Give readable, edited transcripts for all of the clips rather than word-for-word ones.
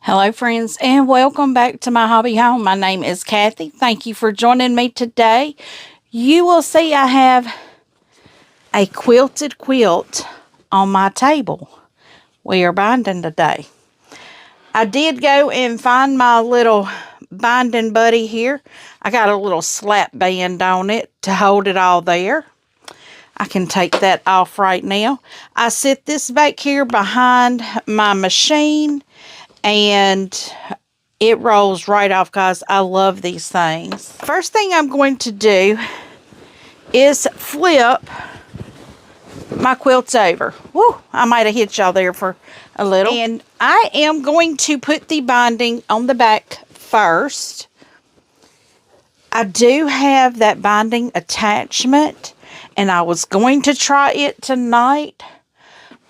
Hello friends and welcome back to my hobby home. My name is Cathy. Thank you for joining me today. You will see I have a quilted quilt on my table. We are binding today. I did go and find my little binding buddy here. I got a little slap band on it to hold it all there. I can take that off right now. I set this back here behind my machine and it rolls right off, guys. I love these things. First thing I'm going to do is flip my quilts over. Woo, I might have hit y'all there for a little. And I am going to put the binding on the back first. I do have that binding attachment, and I was going to try it tonight,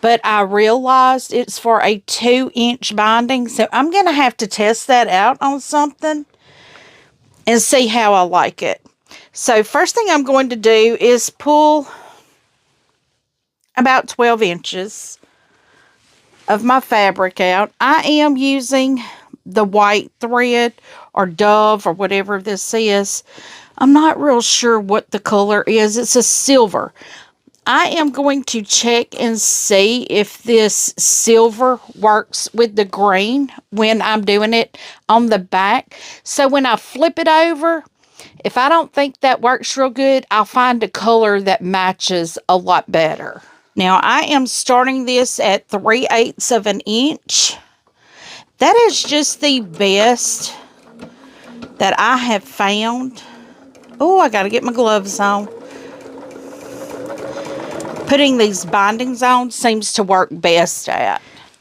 but I realized it's for a 2-inch binding, so I'm going to have to test that out on something and see how I like it. So first thing I'm going to do is pull about 12 inches of my fabric out. I am using the white thread or Dove or whatever this is. I'm not real sure what the color is. It's a silver. I am going to check and see if this silver works with the green when I'm doing it on the back. So when I flip it over, if I don't think that works real good, I'll find a color that matches a lot better. Now I am starting this at 3/8 of an inch. That is just the best that I have found. Oh, I got to get my gloves on. Putting these bindings on seems to work best at.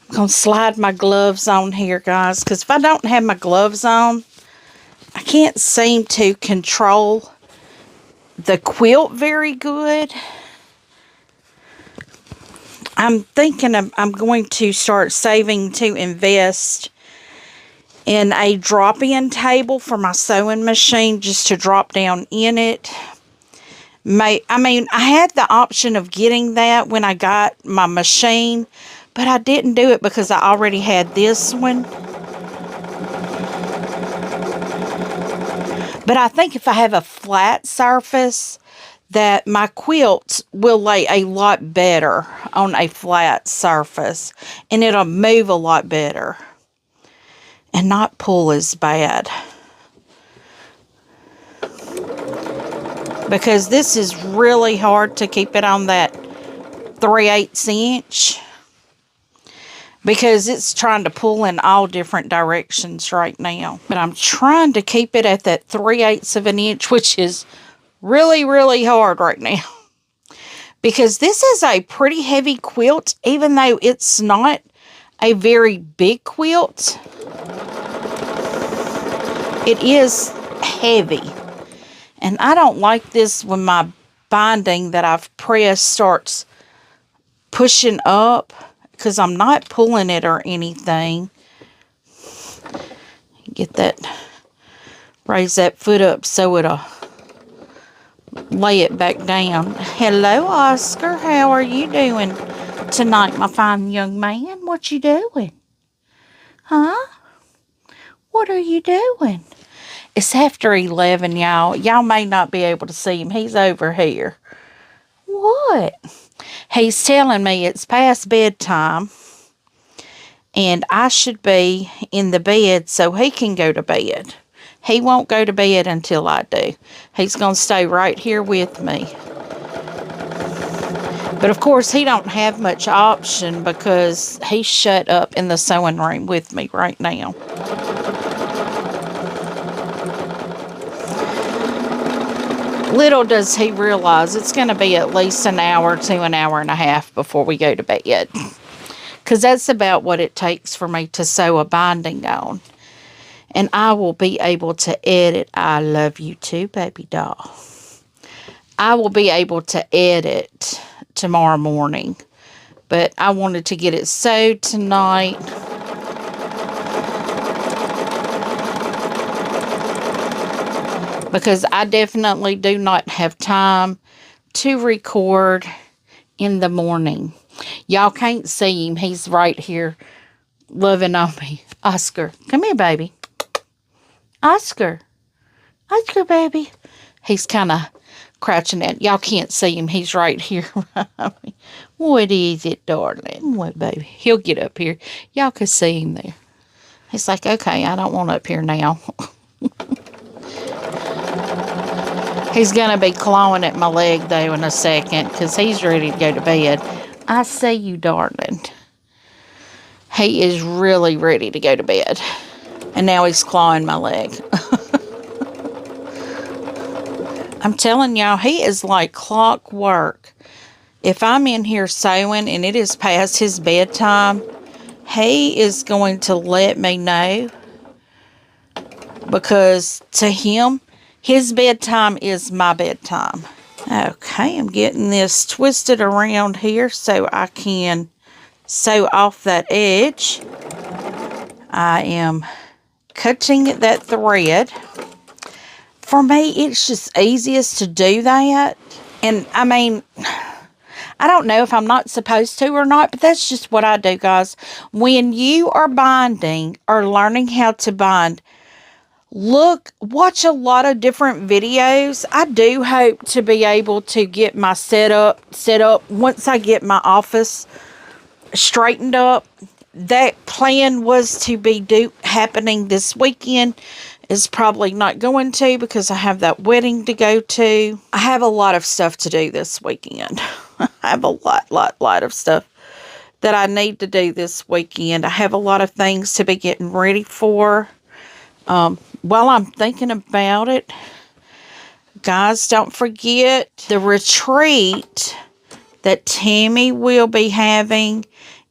I'm going to slide my gloves on here, guys, because if I don't have my gloves on, I can't seem to control the quilt very good. I'm thinking I'm going to start saving to invest in a drop-in table for my sewing machine just to drop down in it. I had the option of getting that when I got my machine, but I didn't do it because I already had this one. But I think if I have a flat surface, that my quilts will lay a lot better on a flat surface, and it'll move a lot better and not pull as bad. Because this is really hard to keep it on that 3/8 inch. Because it's trying to pull in all different directions right now. But I'm trying to keep it at that 3/8 of an inch, which is really, really hard right now. Because this is a pretty heavy quilt, even though it's not a very big quilt. It is heavy. And I don't like this when my binding that I've pressed starts pushing up, because I'm not pulling it or anything. Get that, raise that foot up so it'll lay it back down. Hello, Oscar. How are you doing tonight, my fine young man? What you doing? Huh? What are you doing? It's after 11, y'all. Y'all may not be able to see him. He's over here. What? He's telling me it's past bedtime, and I should be in the bed so he can go to bed. He won't go to bed until I do. He's going to stay right here with me. But, of course, he don't have much option because he's shut up in the sewing room with me right now. Little does he realize it's going to be at least an hour to an hour and a half before we go to bed. Because that's about what it takes for me to sew a binding on. And I will be able to edit. I love you too, baby doll. I will be able to edit tomorrow morning. But I wanted to get it sewed tonight. Because I definitely do not have time to record in the morning. Y'all can't see him. He's right here loving on me. Oscar, come here, baby. Oscar. Oscar, baby. He's kind of crouching in. Y'all can't see him. He's right here. What is it, darling? What, baby? He'll get up here. Y'all can see him there. He's like, okay, I don't want up here now. He's going to be clawing at my leg, though, in a second, because he's ready to go to bed. I see you, darling. He is really ready to go to bed. And now he's clawing my leg. I'm telling y'all, he is like clockwork. If I'm in here sewing and it is past his bedtime, he is going to let me know. Because to him, his bedtime is my bedtime. Okay, I'm getting this twisted around here so I can sew off that edge. I am cutting that thread. For me, it's just easiest to do that. And I mean, I don't know if I'm not supposed to or not, but that's just what I do, guys. When you are binding or learning how to bind, watch a lot of different videos. I do hope to be able to get my setup once I get my office straightened up. That plan was to be happening this weekend. Is probably not going to because I have that wedding to go to. I have a lot of stuff to do this weekend. I have a lot of stuff that I need to do this weekend. I have a lot of things to be getting ready for. While I'm thinking about it, guys, don't forget the retreat that Tammy will be having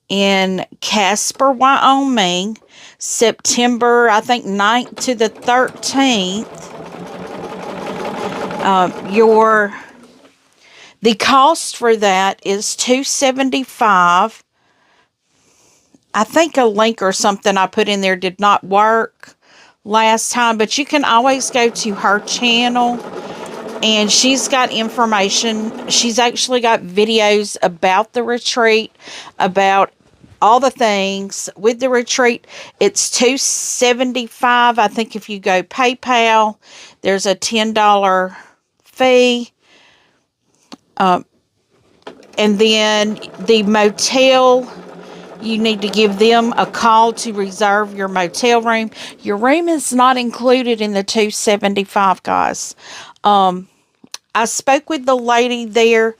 in Casper, Wyoming, September, I think, 9th to the 13th. The cost for that is $275. I think a link or something I put in there did not work last time, but you can always go to her channel and she's got information. She's actually got videos about the retreat, about all the things with the retreat. It's $275. I think if you go PayPal, there's a $10 fee. And then the motel, you need to give them a call to reserve your motel room. Your room is not included in the $275, guys. I spoke with the lady there,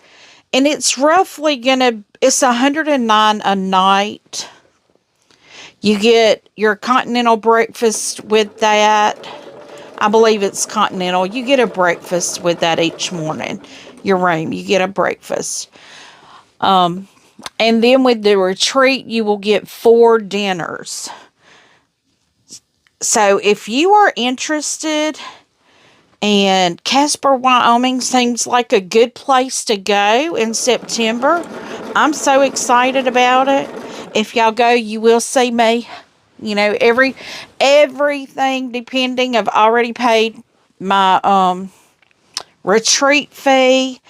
and it's roughly it's $109 a night. You get your continental breakfast with that. I believe it's continental. You get a breakfast with that each morning. Your room, you get a breakfast. And then with the retreat, you will get 4 dinners. So if you are interested, and Casper, Wyoming seems like a good place to go in September. I'm so excited about it. If y'all go, you will see me. You know, everything depending. I've already paid my retreat fee,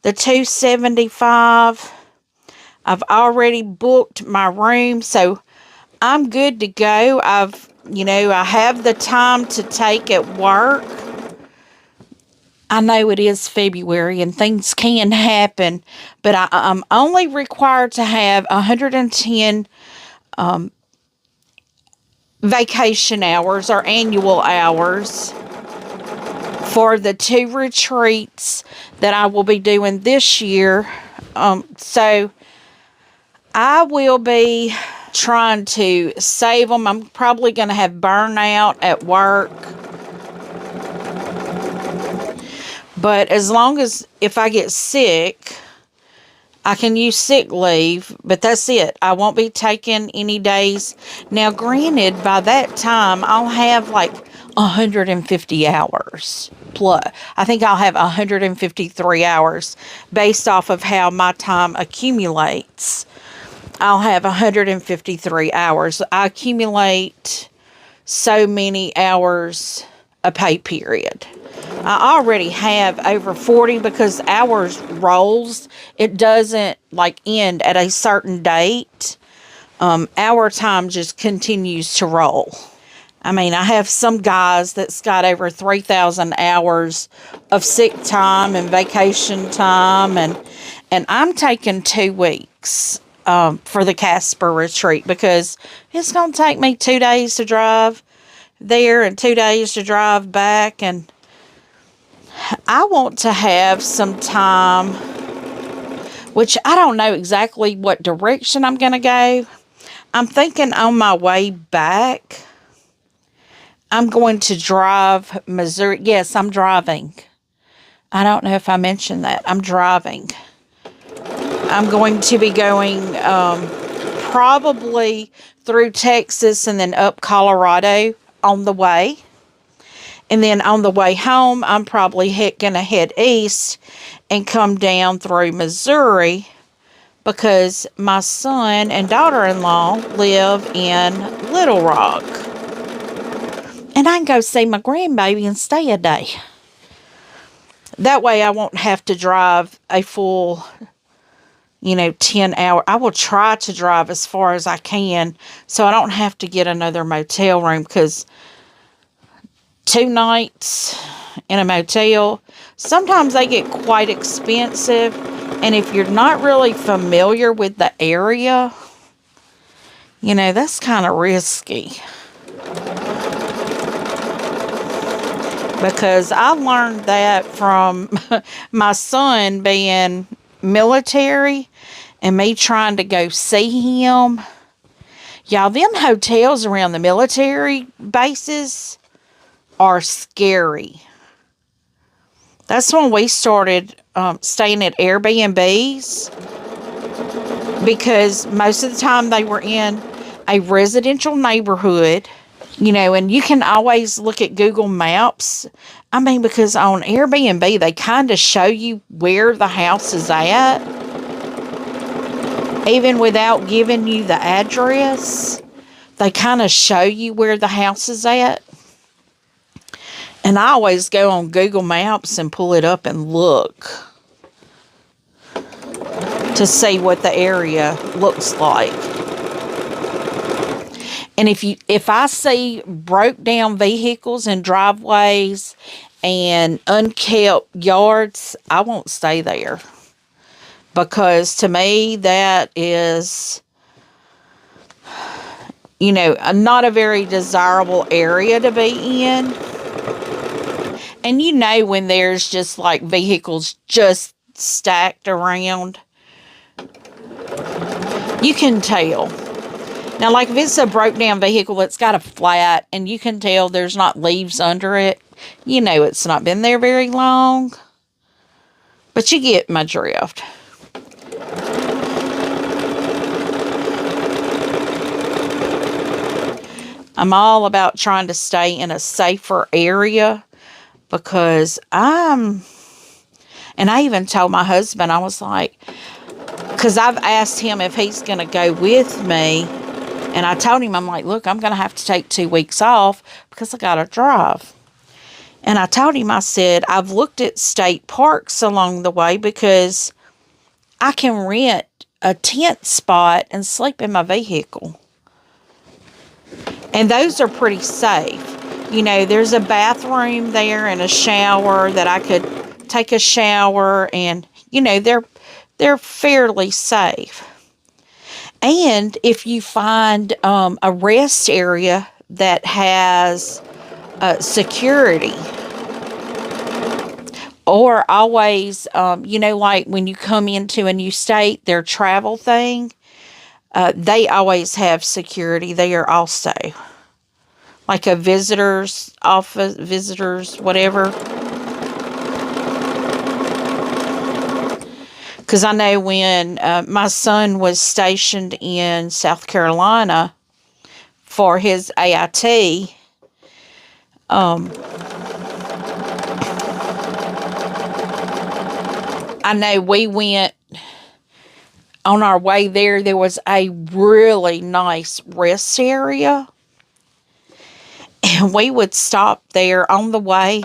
the $275. I've already booked my room, so I'm good to go. I have the time to take at work. I know it is February and things can happen, but I'm only required to have 110 vacation hours or annual hours for the 2 retreats that I will be doing this year. So I will be trying to save them. I'm probably going to have burnout at work. But as long as if I get sick, I can use sick leave, but that's it. I won't be taking any days. Now, granted, by that time, I'll have like 150 hours. Plus, I think I'll have 153 hours based off of how my time accumulates. I'll have 153 hours. I accumulate so many hours a pay period. I already have over 40 because ours rolls. It doesn't like end at a certain date. our time just continues to roll. I mean, I have some guys that's got over 3,000 hours of sick time and vacation time, and I'm taking 2 weeks for the Casper retreat because it's going to take me 2 days to drive there and 2 days to drive back, and I want to have some time, which I don't know exactly what direction I'm going to go. I'm thinking on my way back, I'm going to drive Missouri. Yes, I'm driving. I don't know if I mentioned that. I'm driving. I'm going to be going probably through Texas and then up Colorado on the way. And then on the way home, I'm probably going to head east and come down through Missouri because my son and daughter-in-law live in Little Rock. And I can go see my grandbaby and stay a day. That way I won't have to drive a full, 10 hour. I will try to drive as far as I can so I don't have to get another motel room, because 2 nights in a motel, sometimes they get quite expensive. And if you're not really familiar with the area, that's kind of risky. Because I learned that from my son being military and me trying to go see him. Y'all, them hotels around the military bases are scary. That's when we started staying at Airbnbs, because most of the time they were in a residential neighborhood. And you can always look at Google Maps. I mean, because on Airbnb, they kind of show you where the house is at, even without giving you the address. They kind of show you where the house is at. And I always go on Google Maps and pull it up and look to see what the area looks like. And if I see broke down vehicles and driveways and unkept yards, I won't stay there. Because to me, that is, not a very desirable area to be in. And when there's just like vehicles just stacked around, you can tell. Now, like if it's a broke down vehicle that's got a flat and you can tell there's not leaves under it, it's not been there very long. But you get my drift. I'm all about trying to stay in a safer area, because and I even told my husband, I was like, because I've asked him if he's going to go with me. And I told him, I'm like, look, I'm going to have to take 2 weeks off because I got to drive. And I told him, I said, I've looked at state parks along the way because I can rent a tent spot and sleep in my vehicle. And those are pretty safe. There's a bathroom there and a shower that I could take a shower, and, they're fairly safe. And if you find a rest area that has security, or always, like when you come into a new state, their travel thing, they always have security there also. Like a visitor's office, whatever. Because I know when my son was stationed in South Carolina for his AIT, I know we went, on our way there was a really nice rest area. And we would stop there on the way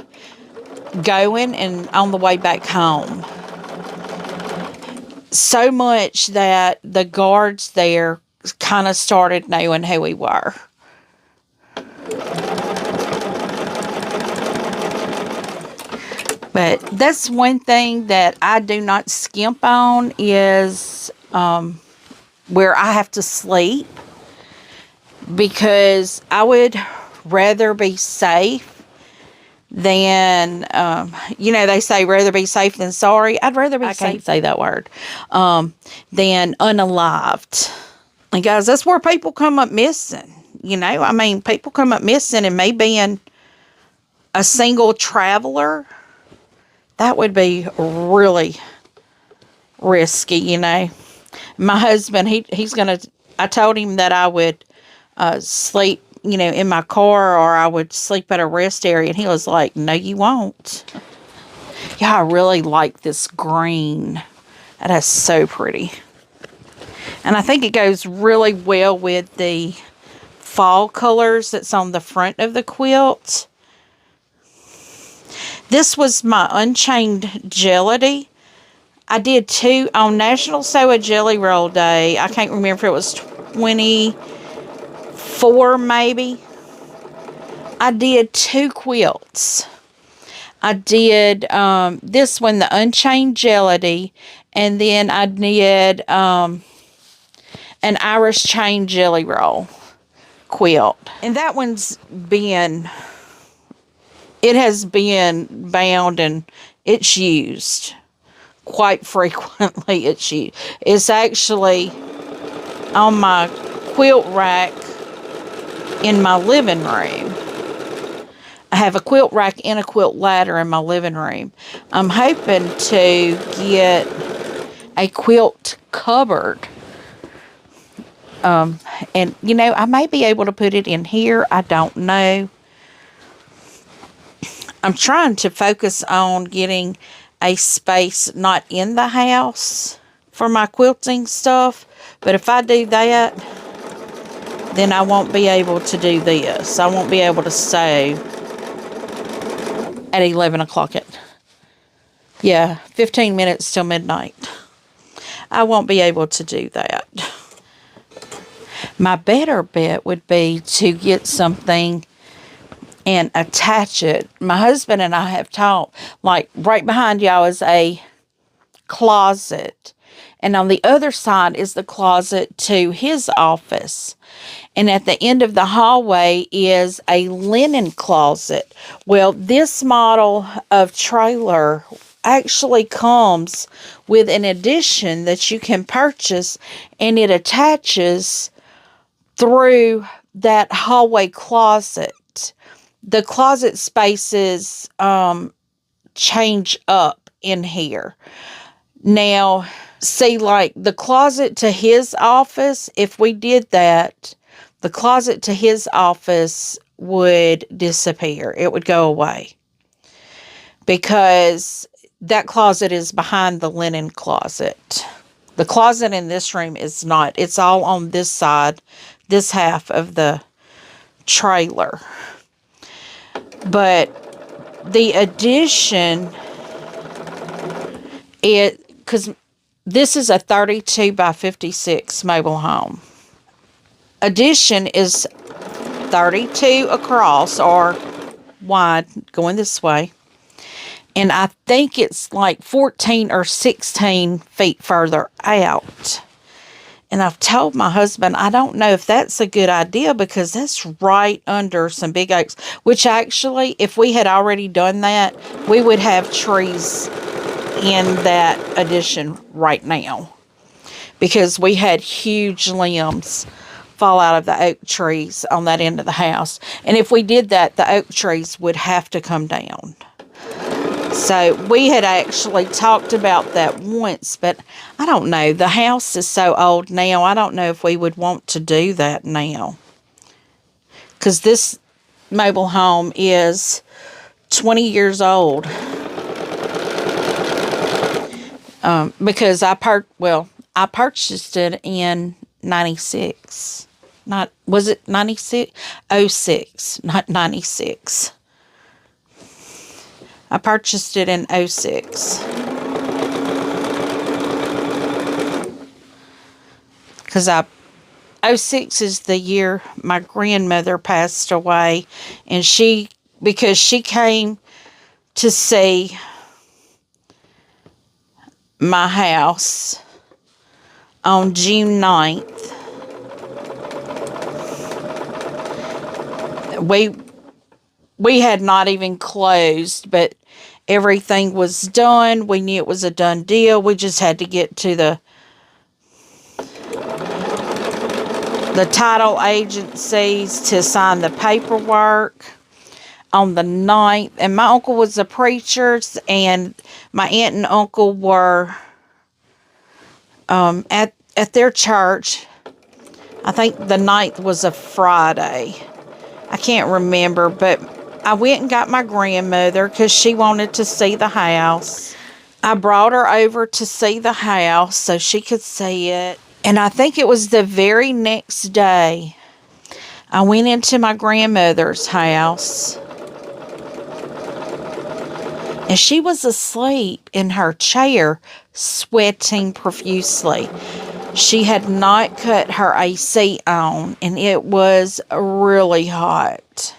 going and on the way back home. So much that the guards there kind of started knowing who we were. But that's one thing that I do not skimp on is where I have to sleep, because I would rather be safe than, they say rather be safe than sorry. I'd rather be safe. I can't say that word. Than unalived. And guys, that's where people come up missing. People come up missing, and me being a single traveler, that would be really risky, My husband, he's going to, I told him that I would sleep, in my car, or I would sleep at a rest area. And he was like, no, you won't. Yeah, I really like this green. That is so pretty. And I think it goes really well with the fall colors that's on the front of the quilt. This was my Unchained Jelody. I did 2 on National Sew a Jelly Roll Day. I can't remember if it was 24 maybe. I did 2 quilts. I did this one, the Unchained Jelody, and then I did an Irish Chain Jelly Roll quilt. And that one's it has been bound and it's used quite frequently. It's actually on my quilt rack in my living room. I have a quilt rack and a quilt ladder in my living room. I'm hoping to get a quilt cupboard. And, I may be able to put it in here. I don't know. I'm trying to focus on getting a space not in the house for my quilting stuff. But if I do that, then I won't be able to do this. I won't be able to sew at 11 o'clock 15 minutes till midnight. I won't be able to do that. My better bet would be to get something and attach it. My husband and I have talked, like right behind y'all is a closet. And on the other side is the closet to his office. And at the end of the hallway is a linen closet. Well, this model of trailer actually comes with an addition that you can purchase, and it attaches through that hallway closet. The closet spaces change up in here. Now, see, like the closet to his office, if we did that, the closet to his office would disappear. It would go away. Because that closet is behind the linen closet. The closet in this room is not. It's all on this side, this half of the trailer. But the addition, because this is a 32 by 56 mobile home. Addition is 32 across or wide going this way. And I think it's like 14 or 16 feet further out. And I've told my husband, I don't know if that's a good idea because that's right under some big oaks. Which actually, if we had already done that, we would have trees in that addition right now. Because we had huge limbs fall out of the oak trees on that end of the house. And if we did that, the oak trees would have to come down. So we had actually talked about that once, but I don't know. The house is so old now, I don't know if we would want to do that now. Because this mobile home is 20 years old. Because I purchased it in 96. Was it 96? 06, not 96. I purchased it in 06. Because '06 is the year my grandmother passed away, and because she came to see my house on June 9th. We had not even closed, but everything was done. We knew it was a done deal. We just had to get to the title agencies to sign the paperwork on the 9th. And my uncle was a preacher, and my aunt and uncle were at their church. I think the 9th was a Friday. I can't remember, but I went and got my grandmother because she wanted to see the house. I brought her over to see the house so she could see it. And I think it was the very next day, I went into my grandmother's house. And she was asleep in her chair, sweating profusely. She had not cut her AC on, and it was really hot.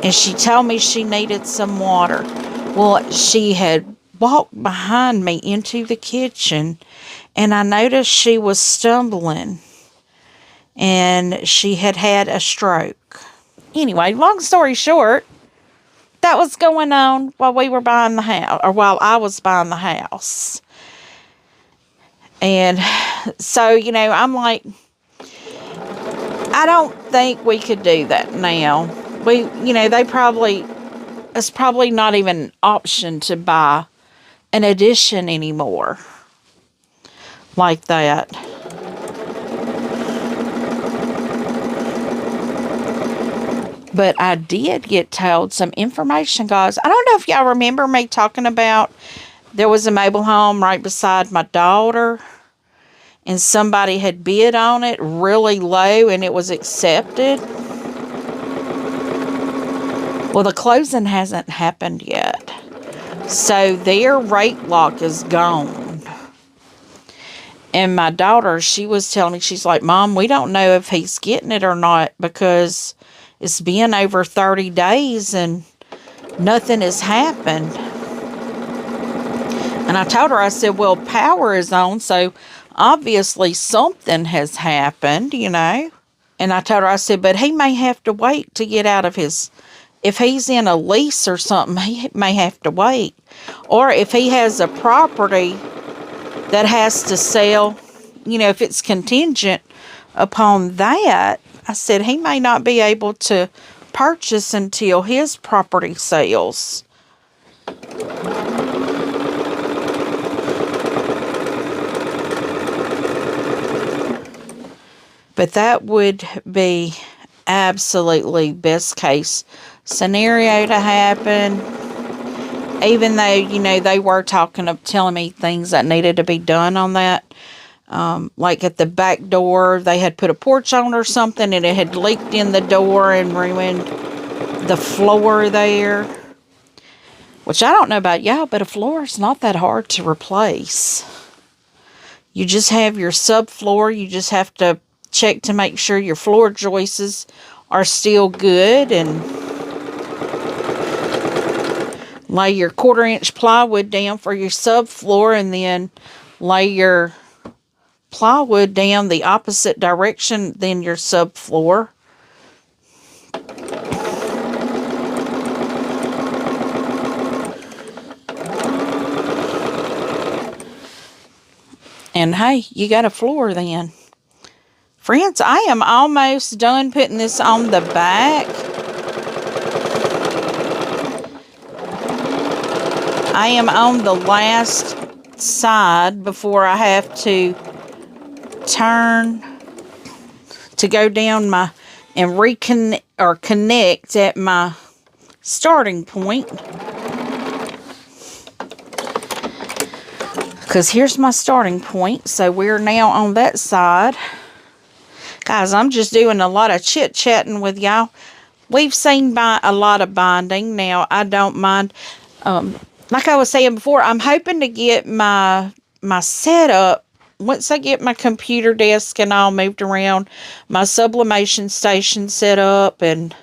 And she told me she needed some water. Well, she had walked behind me into the kitchen, and I noticed she was stumbling, and she had had a stroke. Anyway, long story short, that was going on while we were buying the house, or while I was buying the house. And so, I'm like, I don't think we could do that now. It's probably not even an option to buy an addition anymore like that. But I did get told some information, guys. I don't know if y'all remember me talking about there was a mobile home right beside my daughter, and somebody had bid on it really low, and it was accepted. Well, the closing hasn't happened yet. So their rate lock is gone. And my daughter, she was telling me, she's like, Mom, we don't know if he's getting it or not because it's been over 30 days and nothing has happened. And I told her, I said, well, power is on, so obviously something has happened, And I told her, I said, but he may have to wait to get out of his, if he's in a lease or something, he may have to wait. Or if he has a property that has to sell, if it's contingent upon that, I said, he may not be able to purchase until his property sells. But that would be absolutely best case scenario to happen. Even though, they were telling me things that needed to be done on that. Like at the back door, they had put a porch on or something, and it had leaked in the door and ruined the floor there. Which I don't know about y'all, but a floor is not that hard to replace. You just have your subfloor. You just have to check to make sure your floor joists are still good, and lay your 1/4-inch plywood down for your subfloor, and then lay your plywood down the opposite direction than your subfloor. And hey, you got a floor then. Friends, I am almost done putting this on the back. I am on the last side before I have to turn to go down and reconnect or connect at my starting point. Because here's my starting point. So we're now on that side. Guys, I'm just doing a lot of chit-chatting with y'all. We've seen a lot of binding. Now, I don't mind. Like I was saying before, I'm hoping to get my setup once I get my computer desk and all moved around, my sublimation station set up, and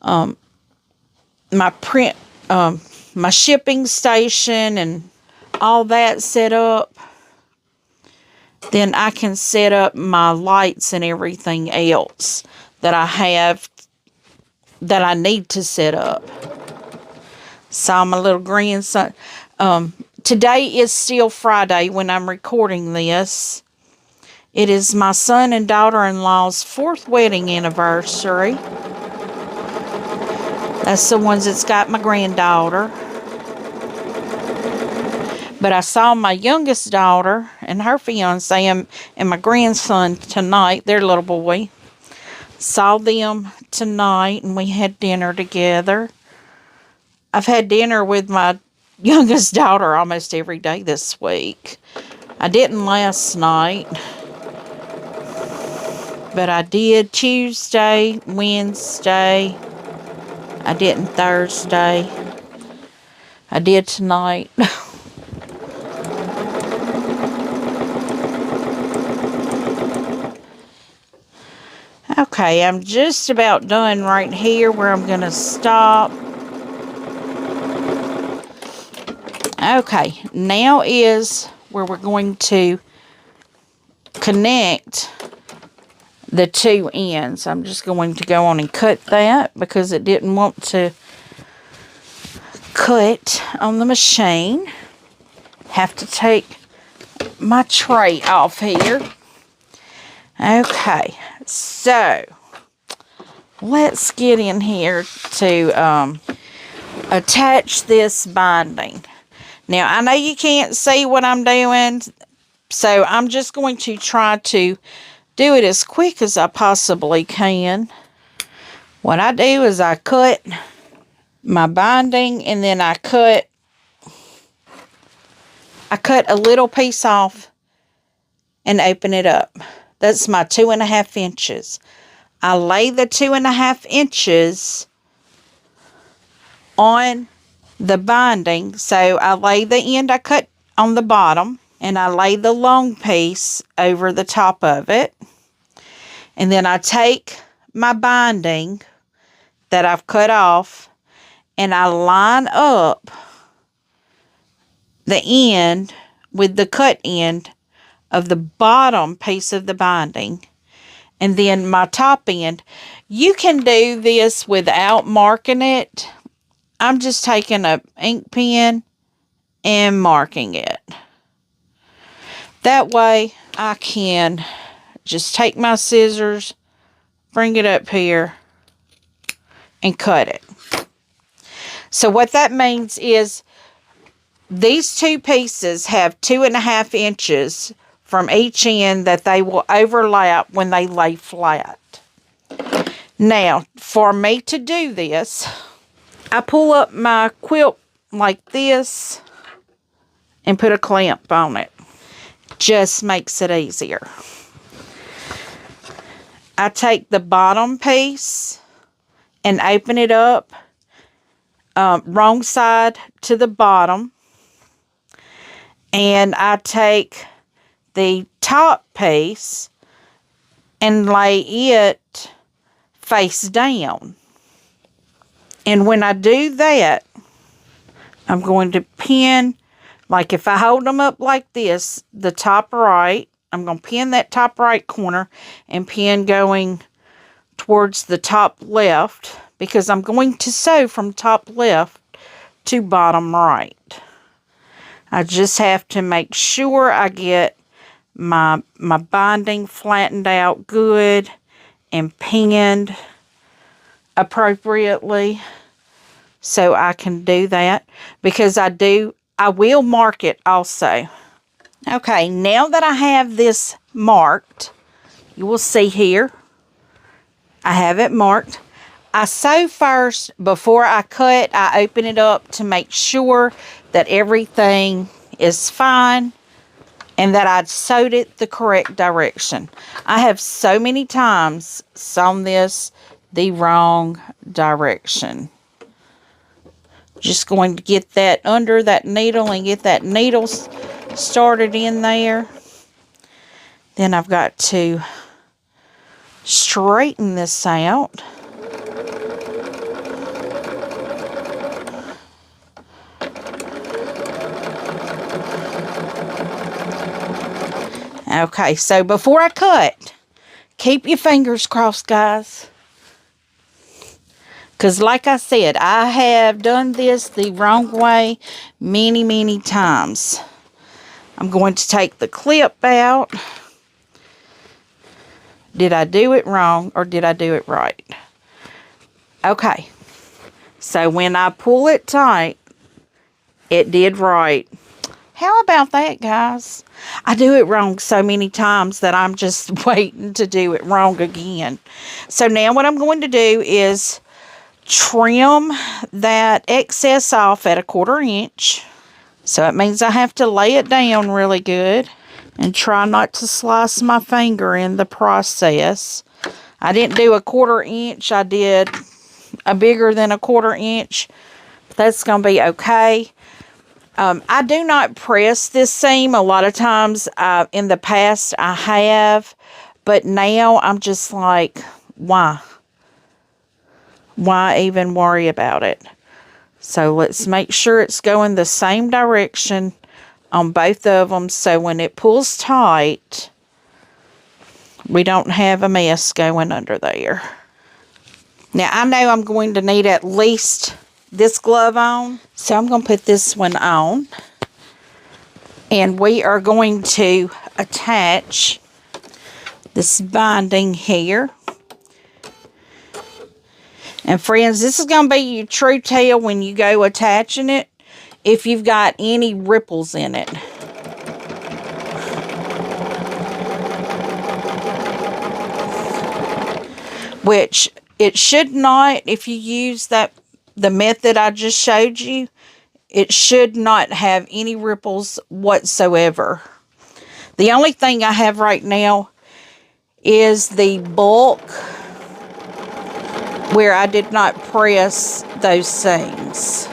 my print, my shipping station and all that set up, then I can set up my lights and everything else that I have, that I need to set up. Saw my little grandson. Today is still Friday when I'm recording this. It is my son and daughter-in-law's 4th wedding anniversary. That's the ones that's got my granddaughter. But I saw my youngest daughter and her fiance and my grandson tonight, their little boy. Saw them tonight, and we had dinner together. I've had dinner with my youngest daughter almost every day this week. I didn't last night, but I did Tuesday, Wednesday. I didn't Thursday. I did tonight. Okay, I'm just about done right here where I'm going to stop. Okay, now is where we're going to connect the 2 ends. I'm just going to go on and cut that because it didn't want to cut on the machine. Have to take my tray off here. Okay, so let's get in here to attach this binding. Now, I know you can't see what I'm doing, so I'm just going to try to do it as quick as I possibly can. What I do is I cut my binding, and then I cut a little piece off and open it up. That's my 2.5 inches. I lay the 2.5 inches on the binding. So I lay the end I cut on the bottom, and I lay the long piece over the top of it. And then I take my binding that I've cut off, and I line up the end with the cut end of the bottom piece of the binding, and then my top end. You can do this without marking it. I'm just taking an ink pen and marking it. That way I can just take my scissors, bring it up here, and cut it. So what that means is these 2 pieces have 2.5 inches from each end that they will overlap when they lay flat. Now, for me to do this, I pull up my quilt like this and put a clamp on it. Just makes it easier. I take the bottom piece and open it up wrong side to the bottom, and I take the top piece and lay it face down. And when I do that, I'm going to pin, like if I hold them up like this, the top right, I'm going to pin that top right corner and pin going towards the top left, because I'm going to sew from top left to bottom right. I just have to make sure I get my binding flattened out good and pinned appropriately, so I can do that, because I will mark it also. Okay, now that I have this marked, you will see here, I have it marked. I sew first before I cut. I open it up to make sure that everything is fine and that I'd sewed it the correct direction. I have so many times sewn this the wrong direction. Just going to get that under that needle and get that needle started in there. Then I've got to straighten this out. Okay, so before I cut, keep your fingers crossed, guys. Because like I said, I have done this the wrong way many, many times. I'm going to take the clip out. Did I do it wrong or did I do it right? Okay, so when I pull it tight, it did right. How about that, guys? I do it wrong so many times that I'm just waiting to do it wrong again. So now what I'm going to do is trim that excess off at 1/4 inch. So it means I have to lay it down really good and try not to slice my finger in the process. I didn't do 1/4 inch. I did a bigger than 1/4 inch. That's going to be okay. I do not press this seam. A lot of times in the past I have, but now I'm just like, why? Why even worry about it? So let's make sure it's going the same direction on both of them, so when it pulls tight, we don't have a mess going under there. Now I know I'm going to need at least this glove on, so I'm going to put this one on, and we are going to attach this binding here. And friends, this is going to be your true tell when you go attaching it, if you've got any ripples in it. Which it should not, if you use the method I just showed you, it should not have any ripples whatsoever. The only thing I have right now is the bulk where I did not press those seams.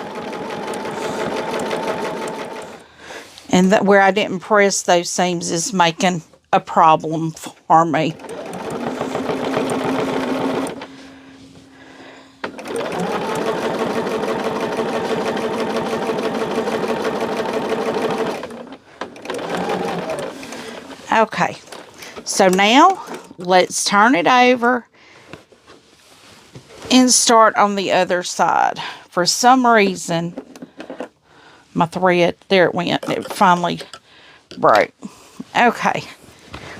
And that where I didn't press those seams is making a problem for me. Okay, so now let's turn it over and start on the other side. For some reason, my thread, there it went, it finally broke. Okay,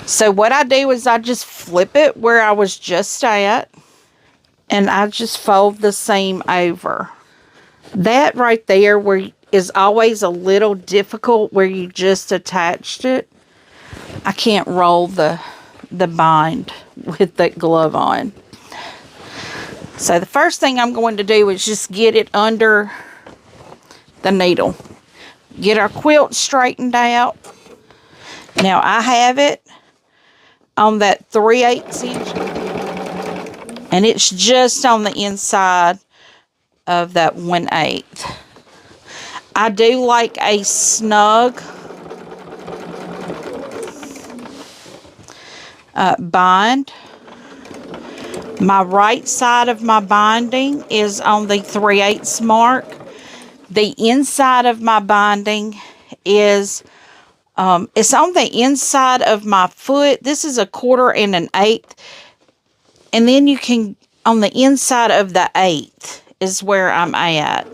so what I do is I just flip it where I was just at, and I just fold the seam over. That right there is always a little difficult where you just attached it. I can't roll the bind with that glove on. So the first thing I'm going to do is just get it under the needle. Get our quilt straightened out. Now I have it on that 3/8 inch. And it's just on the inside of that 1/8. I do like a snug bind. My right side of my binding is on the 3/8 mark. The inside of my binding is it's on the inside of my foot. This is 1/4 and 1/8, and then you can on the inside of the 1/8 is where I'm at.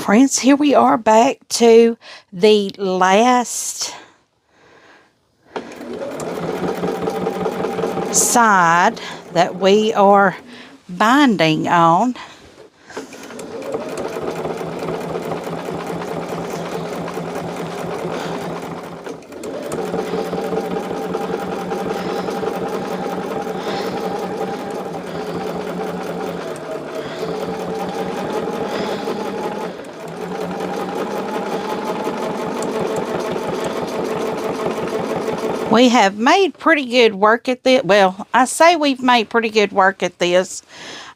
Friends, here we are back to the last side that we are binding on. We have made pretty good work at this. Well, I say we've made pretty good work at this.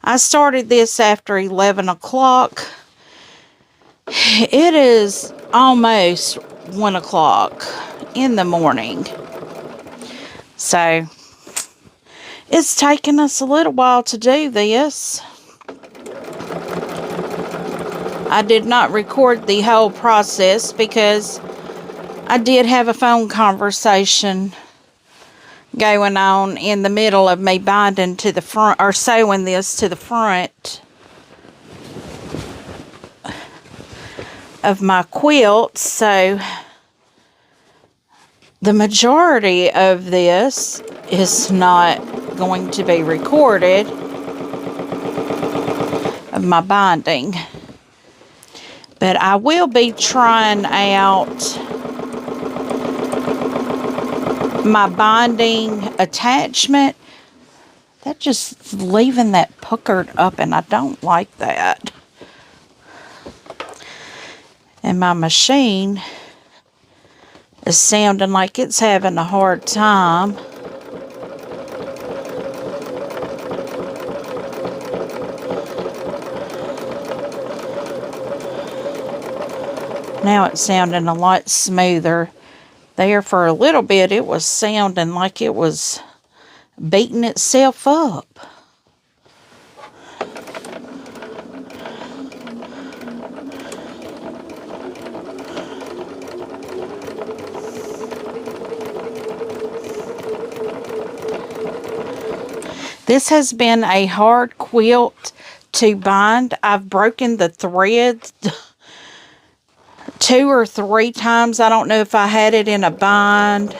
I started this after 11 o'clock. It is almost 1 o'clock in the morning. So, it's taken us a little while to do this. I did not record the whole process because I did have a phone conversation going on in the middle of me binding to the front, or sewing this to the front of my quilt. So the majority of this is not going to be recorded of my binding. But I will be trying out my binding attachment. That just leaving that puckered up, and I don't like that. And my machine is sounding like it's having a hard time. Now it's sounding a lot smoother. There for a little bit it was sounding like it was beating itself up. This has been a hard quilt to bind. I've broken the threads 2 or 3 times. I don't know if I had it in a bind.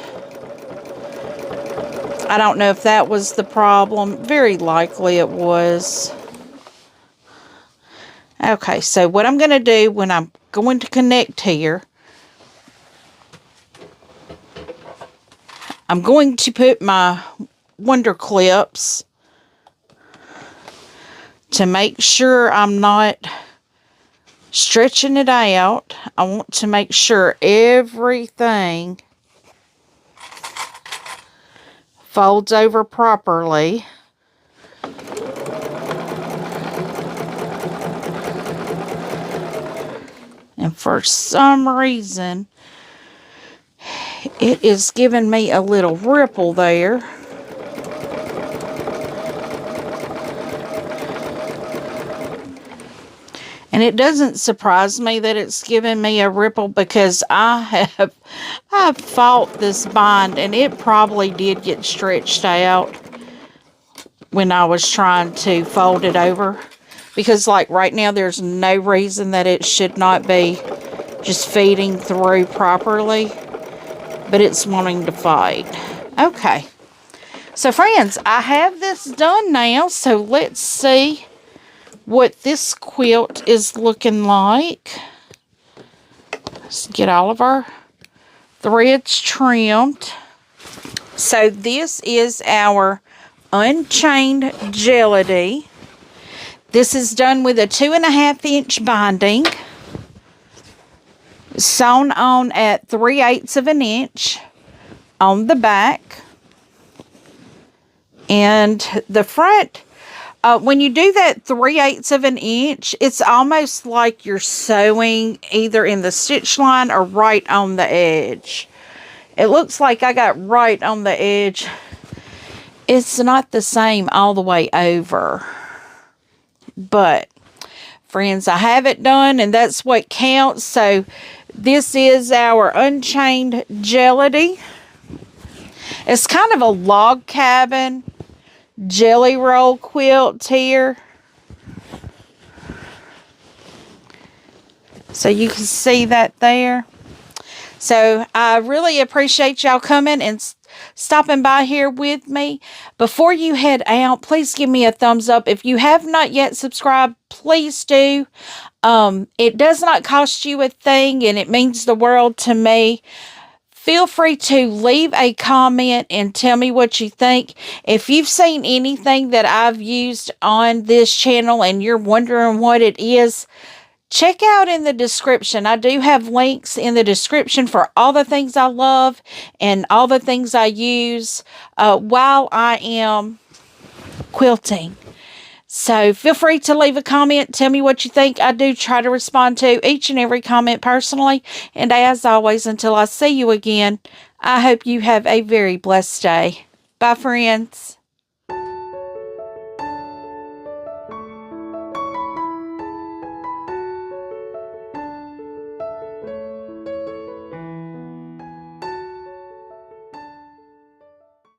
I don't know if that was the problem. Very likely it was. Okay, so what I'm going to do when I'm going to connect here, I'm going to put my wonder clips to make sure I'm not stretching it out. I want to make sure everything folds over properly. And for some reason, it is giving me a little ripple there. And it doesn't surprise me that it's giving me a ripple, because I've fought this bind and it probably did get stretched out when I was trying to fold it over. Because like right now there's no reason that it should not be just feeding through properly. But it's wanting to fight. Okay. So friends, I have this done now. So let's see what this quilt is looking like. Let's get all of our threads trimmed. So this is our Unchained Jelody. This is done with a 2.5-inch binding, sewn on at 3/8 of an inch on the back. And the front, when you do that 3/8 of an inch, it's almost like you're sewing either in the stitch line or right on the edge. It looks like I got right on the edge. It's not the same all the way over. But, friends, I have it done, and that's what counts. So, this is our Unchained Jelody. It's kind of a log cabin jelly roll quilt here. So you can see that there. So I really appreciate y'all coming and stopping by here with me. Before you head out, please give me a thumbs up. If you have not yet subscribed, please do. It does not cost you a thing, and it means the world to me. Feel free to leave a comment and tell me what you think. If you've seen anything that I've used on this channel and you're wondering what it is, check out in the description. I do have links in the description for all the things I love and all the things I use while I am quilting. So feel free to leave a comment. Tell me what you think. I do try to respond to each and every comment personally. And as always, until I see you again, I hope you have a very blessed day. Bye, friends.